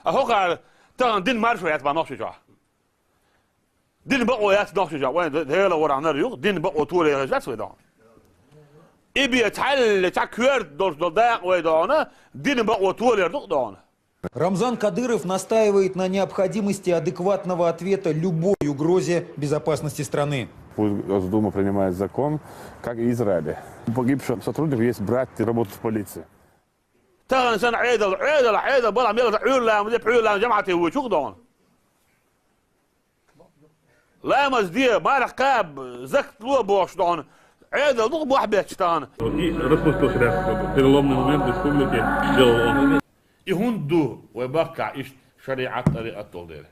أهوكا تان دين مارشويات بنوشجع دين بقويات نوشجع وين هلا ورانا ريوق دين بقو طول رجعت ويدان إبي تعال تعكير دول ويدانا دين بقو طول يردان. Рамзан Кадыров настаивает на необходимости адекватного ответа любой угрозе безопасности страны. Пусть Госдума принимает закон, как и Израиль. У погибших сотрудников есть братья, работают в полиции. تان سنة عيدل بلا ميل عيون جماعتي وشوقدون لا مزديه ما رقاب زكت لو بوشدون عيدل ضغ بوحبيتشتان И распустил в переломный момент республики сделал он. يهندو ويبقى إيش شريعة طريقة تولدير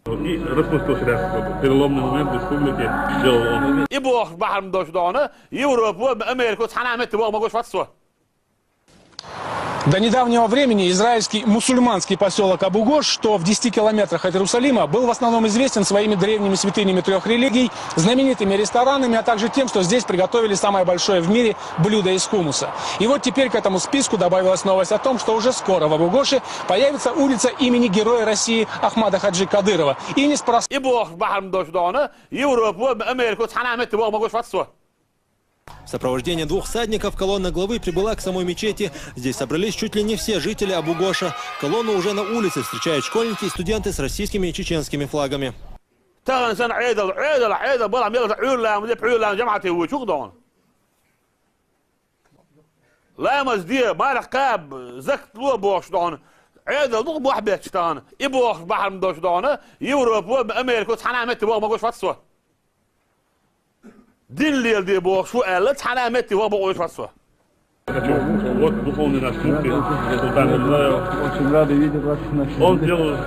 И распустил в переломный момент республики сделал он. يبوخ بحر مدوشدونه يوروب وأمريكا تحنامت بوخ ما قوش فاتسوه. До недавнего времени израильский мусульманский поселок Абу-Гош, что в 10 километрах от Иерусалима, был в основном известен своими древними святынями трех религий, знаменитыми ресторанами, а также тем, что здесь приготовили самое большое в мире блюдо из хумуса. И вот теперь к этому списку добавилась новость о том, что уже скоро в Абу-Гоше появится улица имени Героя России Ахмада Хаджи Кадырова. И неспроста. В сопровождении двух всадников колонна главы прибыла к самой мечети. Здесь собрались чуть ли не все жители Абу-Гоша. Колонну уже на улице встречают школьники и студенты с российскими и чеченскими флагами. دين اللي يلدي بوخ شو قالت حنامتي هو بقول فاسوا. Вот духовный наш муфти, Султан Ильдаев. Очень рады видеть вас на нашем. Он сделал,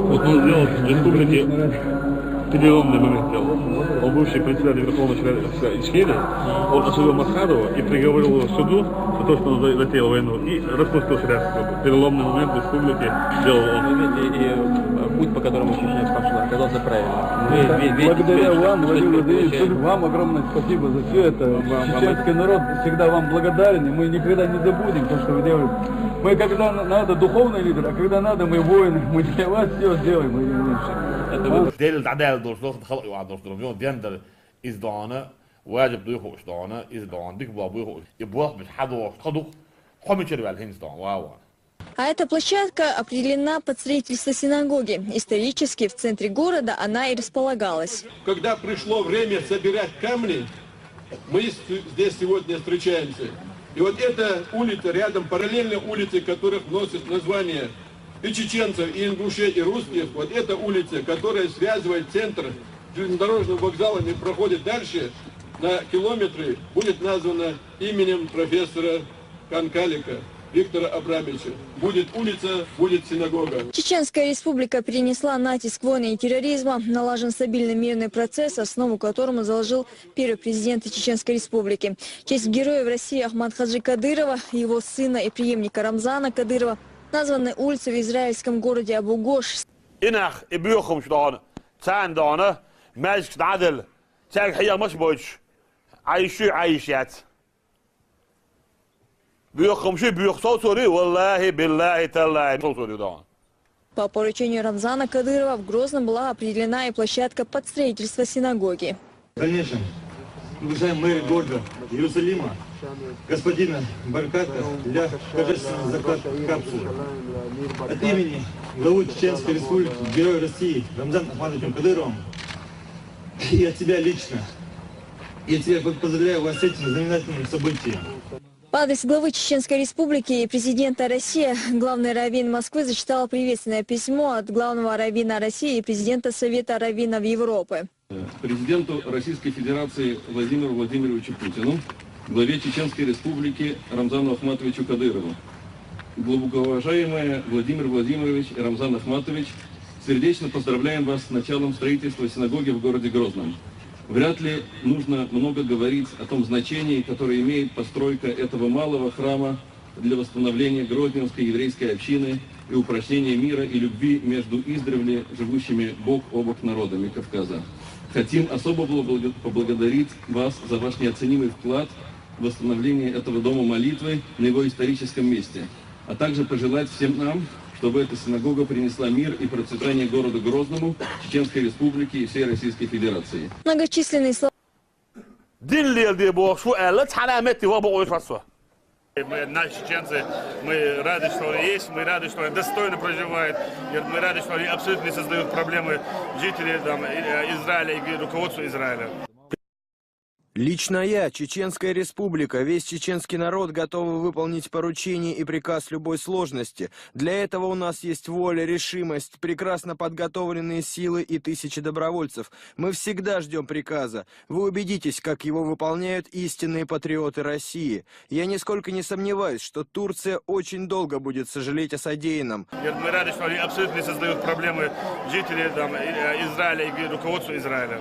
вот он сделал в республике переломный момент сделал. Он бывший председатель Верховного Ичхеда, он осудил Масхадова и приговорил его к суду за то, что он затеял войну и распустил шариатский. Переломный момент в республике сделал он. Путь, по которому Чечня пошла, оказался правильным. Благодаря вам, Владимир Владимирович, вам огромное спасибо за все это. Чеченский народ всегда вам благодарен, и мы никогда не забудем то, что вы делаете. Мы когда надо духовный лидер, а когда надо мы воины, мы для вас все сделаем, Владимир Владимирович. ديل العدالة دوشلوخ تخلق يوعد دوشلوخ ديندر إزدانة واجب دويخو إزدانة إزدان ديك بابويخو يبوخ مش حدوخ خدوخ خمي شربع الهنزدان واو. А эта площадка определена под строительство синагоги. Исторически в центре города она и располагалась. Когда пришло время собирать камни, мы здесь сегодня встречаемся. И вот эта улица рядом, параллельно улице, которых носит название и чеченцев, и ингушей, и русских, вот эта улица, которая связывает центр железнодорожным вокзалом и проходит дальше на километры, будет названа именем профессора Канкалика Виктора Абрамовича. Будет улица, будет синагога. Чеченская республика перенесла натиск войны и терроризма, налажен стабильный мирный процесс, основу которому заложил первый президент Чеченской республики. В честь героев России Ахмад Хаджи Кадырова, его сына и преемника Рамзана Кадырова, названы улицы в израильском городе Абу-Гош. إنخ إبيوخم شدانة تان دانة ماجك عدل تاج حيا مش بوش عايشو عايشات بيوخم شو بيوخ صوتوري والله بالله تالله صوتوري دان. По поручению Рамзана Кадырова в Грозном была определена и площадка под строительство синагоги. Конечно, уважаемый мэр города Иерусалима, господина Барката, для торжественного заката капсулы. От имени главы Чеченской республики, героя России Рамзана Ахмадовича Кадырова и от тебя лично, я тебя поздравляю вас с этим знаменательным событием. По адресу главы Чеченской республики и президента России главный раввин Москвы зачитал приветственное письмо от главного раввина России и президента Совета раввинов Европы. Президенту Российской Федерации Владимиру Владимировичу Путину, главе Чеченской Республики Рамзану Ахматовичу Кадырову. Глубокоуважаемые Владимир Владимирович и Рамзан Ахматович, сердечно поздравляем вас с началом строительства синагоги в городе Грозном. Вряд ли нужно много говорить о том значении, которое имеет постройка этого малого храма для восстановления Грозненской еврейской общины и упрочнения мира и любви между издревле живущими бок о бок народами Кавказа. Хотим особо поблагодарить вас за ваш неоценимый вклад восстановления этого дома молитвы на его историческом месте, а также пожелать всем нам, чтобы эта синагога принесла мир и процветание городу Грозному, Чеченской Республике и всей Российской Федерации. Многочисленные слова. Мы, наши чеченцы, мы рады, что они есть, мы рады, что они достойно проживают, мы рады, что они абсолютно не создают проблемы жителям Израиля и руководству Израиля. Лично я, Чеченская Республика, весь чеченский народ готовы выполнить поручение и приказ любой сложности. Для этого у нас есть воля, решимость, прекрасно подготовленные силы и тысячи добровольцев. Мы всегда ждем приказа. Вы убедитесь, как его выполняют истинные патриоты России. Я нисколько не сомневаюсь, что Турция очень долго будет сожалеть о содеянном. Мы рады, что они абсолютно не создают проблемы жителям Израиля и руководству Израиля.